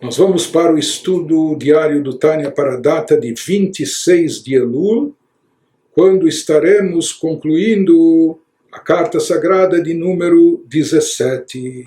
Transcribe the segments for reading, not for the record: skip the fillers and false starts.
Nós vamos para o estudo diário do Tânia para a data de 26 de Elul, quando estaremos concluindo a carta sagrada de número 17.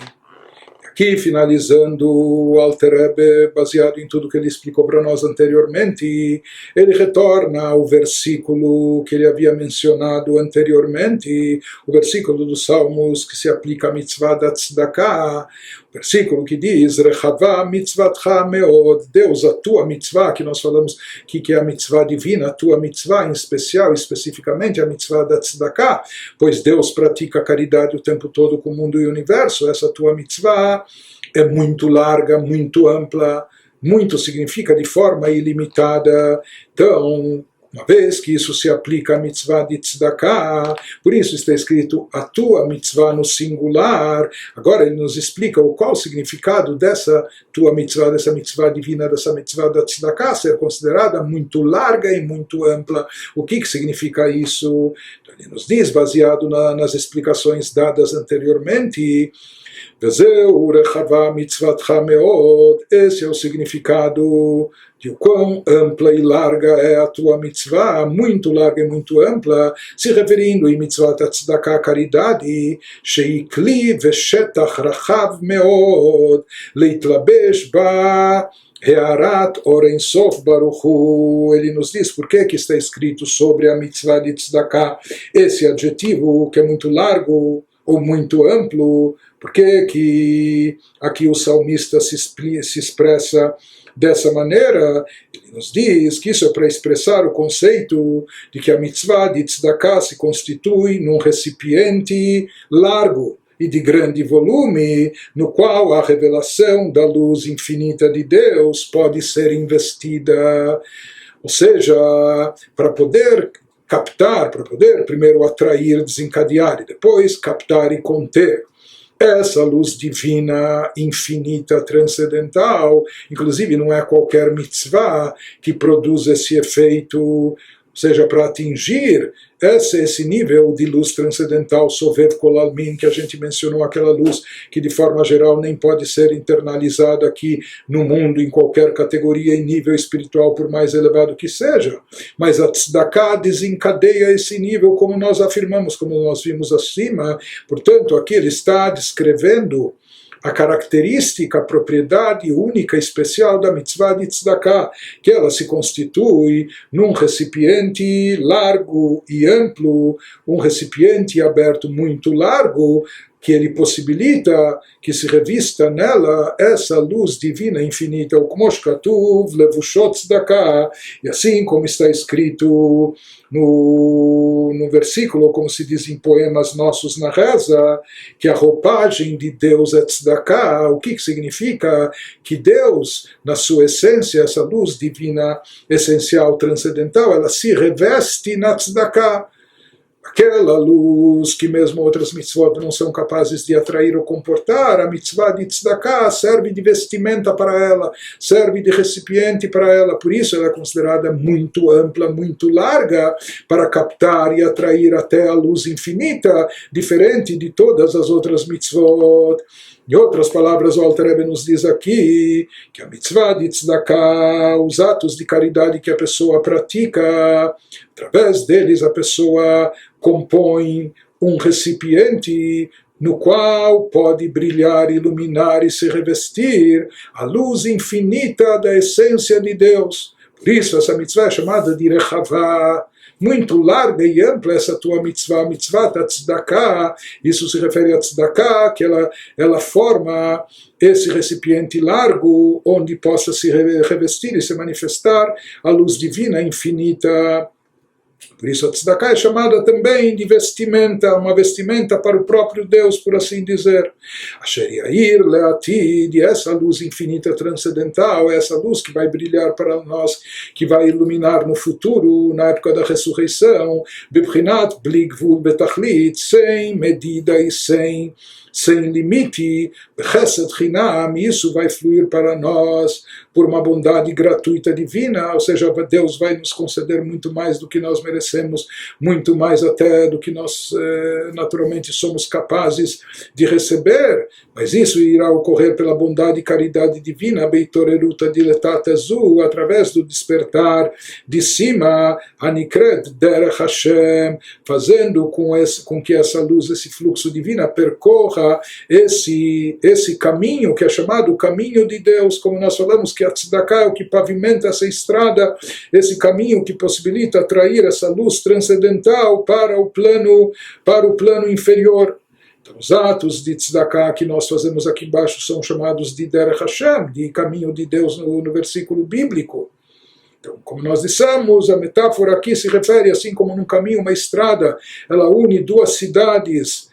Aqui, finalizando o Alter Rebbe, baseado em tudo que ele explicou para nós anteriormente, ele retorna ao versículo que ele havia mencionado anteriormente, o versículo dos Salmos que se aplica à mitzvah da tzedakah, o versículo que diz, Rechavá mitzvatcha meod, Deus, a tua mitzvah, que nós falamos que é a mitzvah divina, a tua mitzvah em especial, especificamente a mitzvah da tzedakah, pois Deus pratica caridade o tempo todo com o mundo e o universo, essa tua mitzvah é muito larga, muito ampla, muito significa de forma ilimitada. Então, uma vez que isso se aplica à mitzvah de tzedakah, por isso está escrito a tua mitzvah no singular. Agora ele nos explica qual o significado dessa tua mitzvah, dessa mitzvah divina, dessa mitzvah da tzedakah, ser considerada muito larga e muito ampla. O que significa isso? Então, ele nos diz, baseado nas explicações dadas anteriormente, esse é o significado de o quão ampla e larga é a tua mitzvah, muito larga e muito ampla, se referindo em mitzvah tzedakah, caridade, sheikli veshetach rachav meod, leitlabesh ba Hearat Oren Sof Baruchu. Ele nos diz por que está escrito sobre a mitzvah de tzedakah esse adjetivo que é muito largo ou muito amplo. Por que aqui o salmista se expressa dessa maneira? Ele nos diz que isso é para expressar o conceito de que a mitzvah de tzedakah se constitui num recipiente largo e de grande volume, no qual a revelação da luz infinita de Deus pode ser investida. Ou seja, para poder captar, para poder primeiro atrair, desencadear e depois captar e conter essa luz divina, infinita, transcendental. Inclusive não é qualquer mitzvah que produz esse efeito, ou seja, para atingir esse nível de luz transcendental, Sovev Kolalmin, que a gente mencionou, aquela luz que de forma geral nem pode ser internalizada aqui no mundo, em qualquer categoria e nível espiritual, por mais elevado que seja. Mas a tzedakah desencadeia esse nível, como nós afirmamos, como nós vimos acima. Portanto, aqui ele está descrevendo a característica, a propriedade única, especial da mitzvah de tzedakah, que ela se constitui num recipiente largo e amplo, um recipiente aberto muito largo, que ele possibilita que se revista nela essa luz divina infinita, o Kmosh Katuv Levushot Tzedakah, e assim como está escrito no versículo, como se diz em poemas nossos na reza, que a roupagem de Deus é tzedakah. O que significa? Que Deus, na sua essência, essa luz divina essencial, transcendental, ela se reveste na tzedakah. Aquela luz que mesmo outras mitzvot não são capazes de atrair ou comportar, a mitzvah de tzedakah serve de vestimenta para ela, serve de recipiente para ela. Por isso ela é considerada muito ampla, muito larga, para captar e atrair até a luz infinita, diferente de todas as outras mitzvot. Em outras palavras, o Alter Rebbe nos diz aqui que a mitzvah de tzedakah, os atos de caridade que a pessoa pratica, através deles a pessoa compõe um recipiente no qual pode brilhar, iluminar e se revestir a luz infinita da essência de Deus. Por isso essa mitzvah é chamada de Rechavá, muito larga e ampla essa tua mitzvah, a mitzvah da tzedakah. Isso se refere a tzedakah, que ela forma esse recipiente largo onde possa se revestir e se manifestar a luz divina infinita. Por isso a tzedakah é chamada também de vestimenta, uma vestimenta para o próprio Deus, por assim dizer. Asher yair leatid, essa luz infinita transcendental, essa luz que vai brilhar para nós, que vai iluminar no futuro, na época da ressurreição, bibchinat bli gvul betachlit, sem medida e sem limite, Chesed Chinam, isso vai fluir para nós por uma bondade gratuita divina, ou seja, Deus vai nos conceder muito mais do que nós merecemos, muito mais até do que nós naturalmente somos capazes de receber, mas isso irá ocorrer pela bondade e caridade divina, Beitoreruta diletata zu, através do despertar de cima, Hanikret derech Hashem, fazendo com que essa luz, esse fluxo divino percorra esse caminho que é chamado o caminho de Deus, como nós falamos que a tzedakah é o que pavimenta essa estrada, esse caminho que possibilita atrair essa luz transcendental para o plano inferior. Então, os atos de tzedakah que nós fazemos aqui embaixo são chamados de derech Hashem, de caminho de Deus no versículo bíblico. Então, como nós dissemos, a metáfora aqui se refere, assim como num caminho, uma estrada, ela une duas cidades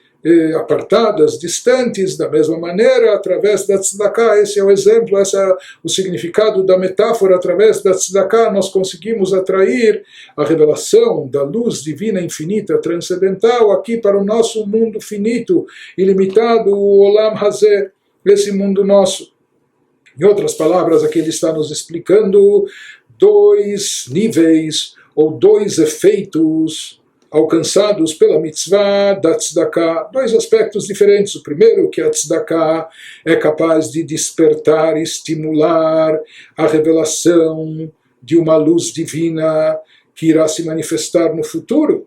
apartadas, distantes, da mesma maneira, através da tzedakah. Esse é o exemplo, esse é o significado da metáfora. Através da tzedakah nós conseguimos atrair a revelação da luz divina infinita, transcendental, aqui para o nosso mundo finito, ilimitado, o Olam Hazeh, esse mundo nosso. Em outras palavras, aqui ele está nos explicando dois níveis ou dois efeitos alcançados pela mitzvah da tzedakah, dois aspectos diferentes. O primeiro, que a tzedakah é capaz de despertar, estimular a revelação de uma luz divina que irá se manifestar no futuro,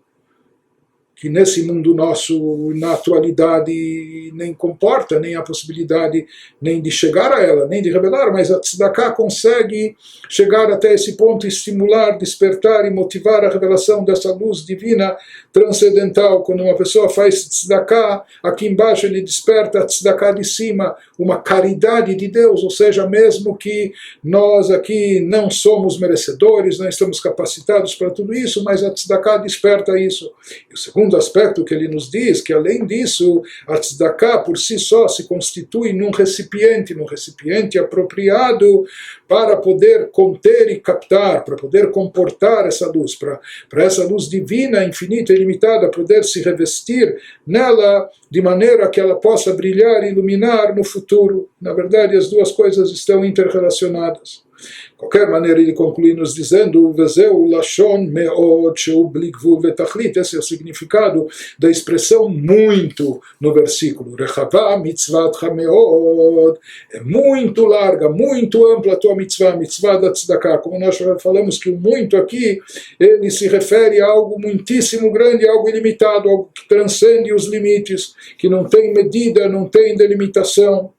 que nesse mundo nosso, na atualidade, nem comporta, nem a possibilidade nem de chegar a ela, nem de revelar, mas a tzedakah consegue chegar até esse ponto, estimular, despertar e motivar a revelação dessa luz divina transcendental. Quando uma pessoa faz tzedakah, aqui embaixo ele desperta a tzedakah de cima, uma caridade de Deus, ou seja, mesmo que nós aqui não somos merecedores, não estamos capacitados para tudo isso, mas a tzedakah desperta isso. E o segundo aspecto que ele nos diz, que além disso, a tzedakah por si só se constitui num recipiente apropriado para poder conter e captar, para poder comportar essa luz, para essa luz divina, infinita e ilimitada, poder se revestir nela de maneira que ela possa brilhar e iluminar no futuro. Na verdade, as duas coisas estão interrelacionadas. De qualquer maneira, ele conclui nos dizendo: Vezeu lashon meod sheu bli gvul vetachlit. Esse é o significado da expressão muito no versículo. Rechavá mitzvatcha meod. É muito larga, muito ampla a tua mitzvah, a mitzvah da tzedakah. Como nós já falamos que o muito aqui, ele se refere a algo muitíssimo grande, algo ilimitado, algo que transcende os limites, que não tem medida, não tem delimitação.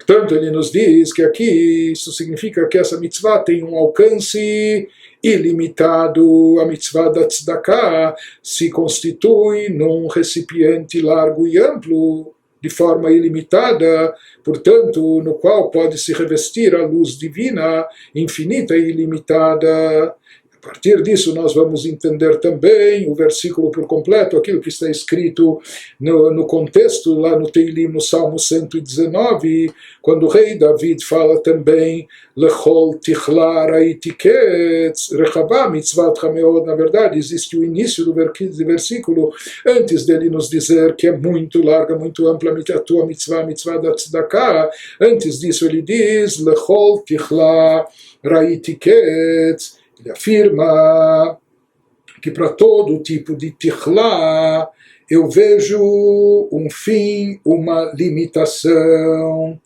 Portanto, ele nos diz que aqui isso significa que essa mitzvah tem um alcance ilimitado. A mitzvah da tzedakah se constitui num recipiente largo e amplo, de forma ilimitada, portanto, no qual pode se revestir a luz divina, infinita e ilimitada. A partir disso, nós vamos entender também o versículo por completo, aquilo que está escrito no contexto, lá no Teilim, no Salmo 119, quando o rei David fala também Lechol tichla raiti ketz rechavá mitzvatcha meod. Na verdade, existe o início do versículo, antes dele nos dizer que é muito larga, muito ampla a tua mitzvah, a mitzvah da tzedakah. Antes disso, ele diz Lechol tichla raiti ketz. Ele afirma que para todo tipo de tichla eu vejo um fim, uma limitação.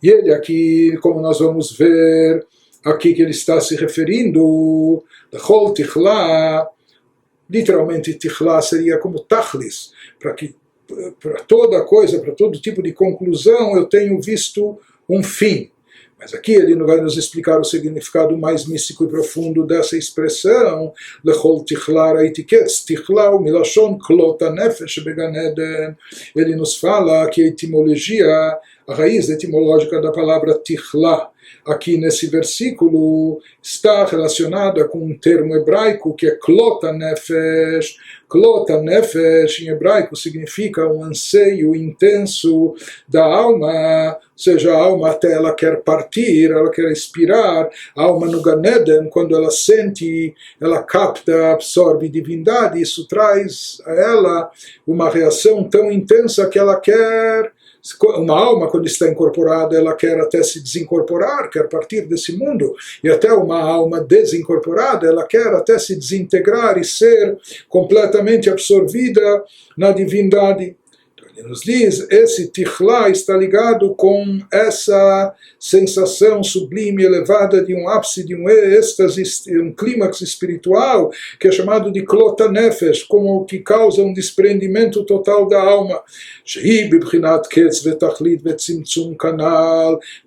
E ele aqui, como nós vamos ver, aqui que ele está se referindo, Lechol tichla, literalmente tichla seria como tachlis, para toda coisa, para todo tipo de conclusão eu tenho visto um fim. Mas aqui ele vai nos explicar o significado mais místico e profundo dessa expressão. Lechol tichla raiti ketz, tichla milashon klot hanefesh began eden. Ele nos fala que a etimologia, a raiz etimológica da palavra tichla, aqui nesse versículo, está relacionada com um termo hebraico que é klot hanefesh. Klot hanefesh em hebraico significa um anseio intenso da alma, ou seja, a alma até ela quer partir, ela quer expirar. A alma no Gan Eden, quando ela sente, ela capta, absorve divindade, isso traz a ela uma reação tão intensa que ela quer Uma alma, quando está incorporada, ela quer até se desincorporar, quer partir desse mundo, e até uma alma desincorporada, ela quer até se desintegrar e ser completamente absorvida na divindade. Ele nos diz, esse tichla está ligado com essa sensação sublime, elevada de um ápice, de um êxtase, um clímax espiritual, que é chamado de klota nefesh, como que causa um desprendimento total da alma.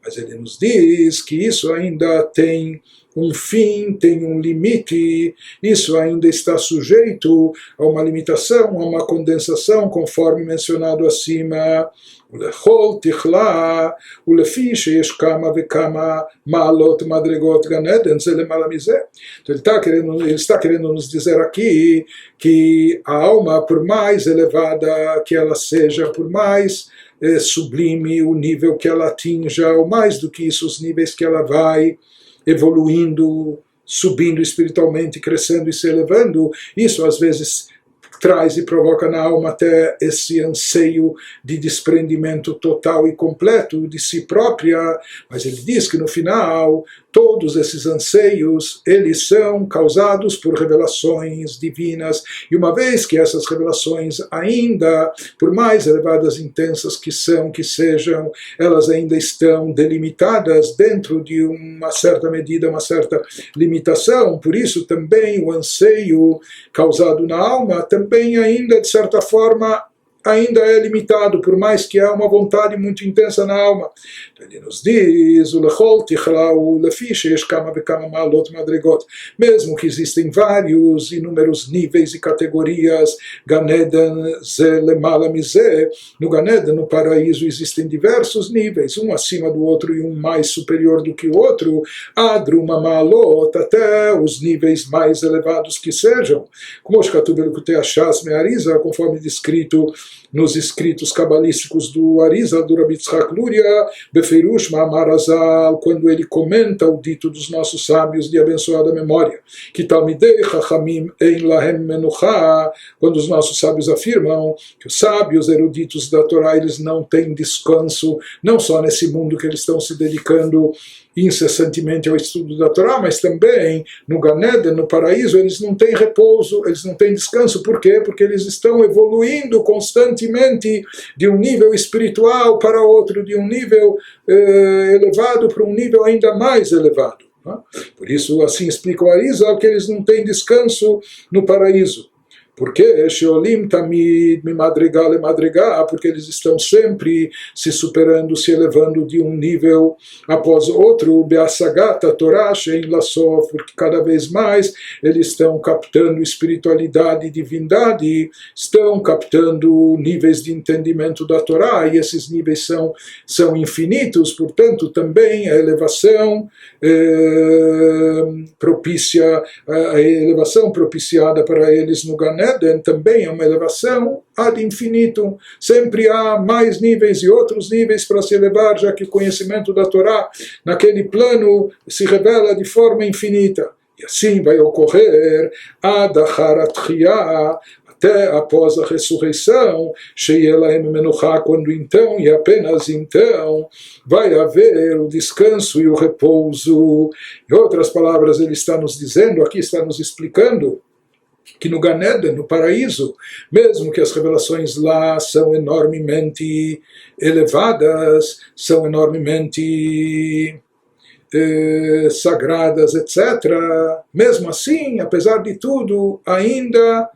Mas ele nos diz que isso ainda tem um fim, tem um limite, isso ainda está sujeito a uma limitação, a uma condensação, conforme mencionado acima. ולכל תכלה, ולפי שיש כמה וכמה מעלות מדרגות גן עדן, זה למעלה מזה. Ele está querendo nos dizer aqui que a alma, por mais elevada que ela seja, por mais sublime o nível que ela atinja, ou mais do que isso, os níveis que ela vai evoluindo, subindo espiritualmente, crescendo e se elevando, isso às vezes traz e provoca na alma até esse anseio de desprendimento total e completo de si própria, mas ele diz que no final todos esses anseios, eles são causados por revelações divinas, e uma vez que essas revelações ainda, por mais elevadas e intensas que sejam, elas ainda estão delimitadas dentro de uma certa medida, uma certa limitação, por isso também o anseio causado na alma também ainda, de certa forma, ainda é limitado, por mais que há uma vontade muito intensa na alma. Ele nos diz, mesmo que existem vários, inúmeros níveis e categorias, no Gan Eden, no paraíso, existem diversos níveis, um acima do outro e um mais superior do que o outro, Adruma Maalot, até os níveis mais elevados que sejam. Como conforme descrito nos escritos cabalísticos do Arizal, do Rabi Yitzhak Luria, Beferush Ma'amar Azal, quando ele comenta o dito dos nossos sábios de abençoada memória, que Talmidei Chachamim Ein Lahem Menuchá, quando os nossos sábios afirmam que os sábios eruditos da Torá, eles não têm descanso, não só nesse mundo que eles estão se dedicando incessantemente ao estudo da Torá, mas também no Gan Eden, no paraíso, eles não têm repouso, eles não têm descanso. Por quê? Porque eles estão evoluindo constantemente de um nível espiritual para outro, de um nível elevado para um nível ainda mais elevado. Por isso, assim explica o Arizal, que eles não têm descanso no paraíso. Porque Sheolim Tamid Mimadregá le Madregá, porque eles estão sempre se superando, se elevando de um nível após outro, Beasagata Torá Shein Lasof, porque cada vez mais eles estão captando espiritualidade e divindade, estão captando níveis de entendimento da Torá, e esses níveis são infinitos, portanto também a elevação a elevação propiciada para eles no Gan Eden também é uma elevação ad infinito. Sempre há mais níveis e outros níveis para se elevar, já que o conhecimento da Torá naquele plano se revela de forma infinita. E assim vai ocorrer ad achar atchiyah, até após a ressurreição, quando então e apenas então vai haver o descanso e o repouso. Em outras palavras, ele está nos dizendo, aqui está nos explicando, que no Gan Eden, no paraíso, mesmo que as revelações lá são enormemente elevadas, são enormemente sagradas, etc., mesmo assim, apesar de tudo, ainda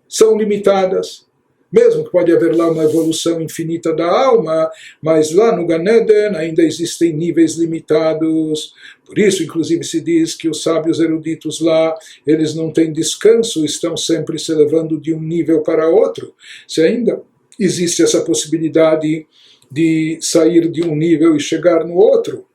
são limitadas. Mesmo que pode haver lá uma evolução infinita da alma, mas lá no Gan Eden ainda existem níveis limitados. Por isso, inclusive, se diz que os sábios eruditos lá, eles não têm descanso, estão sempre se elevando de um nível para outro. Se ainda existe essa possibilidade de sair de um nível e chegar no outro,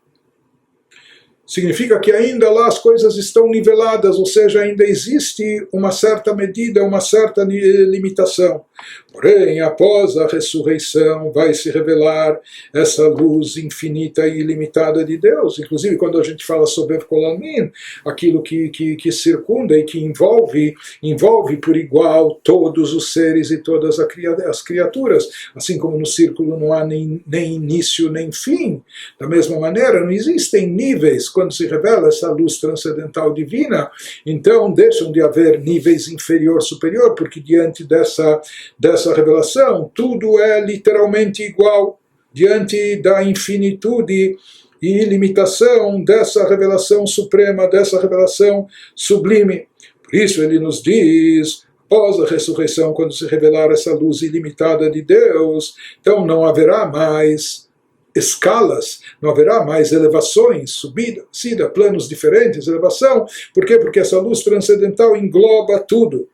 significa que ainda lá as coisas estão niveladas, ou seja, ainda existe uma certa medida, uma certa limitação. Porém, após a ressurreição, vai se revelar essa luz infinita e ilimitada de Deus. Inclusive, quando a gente fala sobre Kolamin, aquilo que circunda e que envolve por igual todos os seres e todas as criaturas. Assim como no círculo não há nem início nem fim, da mesma maneira, não existem níveis quando se revela essa luz transcendental divina, então deixam de haver níveis inferior, superior, porque diante dessa revelação, tudo é literalmente igual, diante da infinitude e ilimitação dessa revelação suprema, dessa revelação sublime. Por isso ele nos diz, após a ressurreição, quando se revelar essa luz ilimitada de Deus, então não haverá mais escalas, não haverá mais elevações, subida, descida, planos diferentes, elevação. Por quê? Porque essa luz transcendental engloba tudo,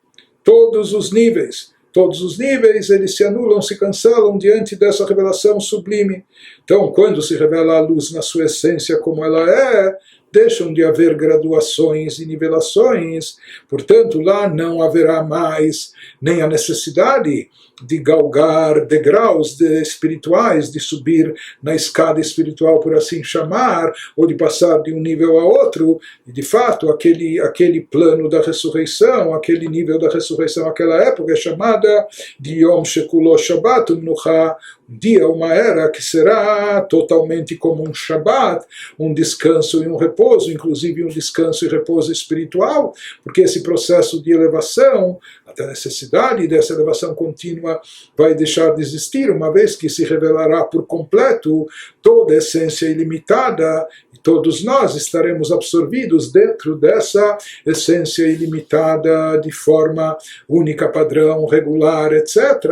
todos os níveis. Todos os níveis, eles se anulam, se cancelam diante dessa revelação sublime. Então, quando se revela a luz na sua essência como ela é, deixam de haver graduações e nivelações. Portanto, lá não haverá mais nem a necessidade de galgar degraus espirituais, de subir na escada espiritual, por assim chamar, ou de passar de um nível a outro. E, de fato, aquele plano da ressurreição, aquele nível da ressurreição, aquela época é chamada de Yom Shekulo Shabbat Menucha, um dia, uma era que será totalmente como um Shabbat, um descanso e um repouso, inclusive um descanso e repouso espiritual, porque esse processo de elevação, até a necessidade dessa elevação contínua, vai deixar de existir, uma vez que se revelará por completo toda a essência ilimitada, e todos nós estaremos absorvidos dentro dessa essência ilimitada de forma única, padrão, regular, etc.,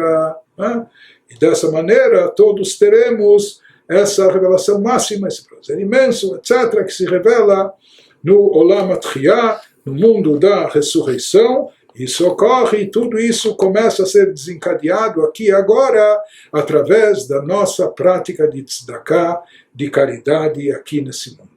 né? E dessa maneira todos teremos essa revelação máxima, esse prazer imenso, etc., que se revela no Olam Atchiyah, no mundo da ressurreição. Isso ocorre, e tudo isso começa a ser desencadeado aqui e agora, através da nossa prática de tzedakah, de caridade aqui nesse mundo.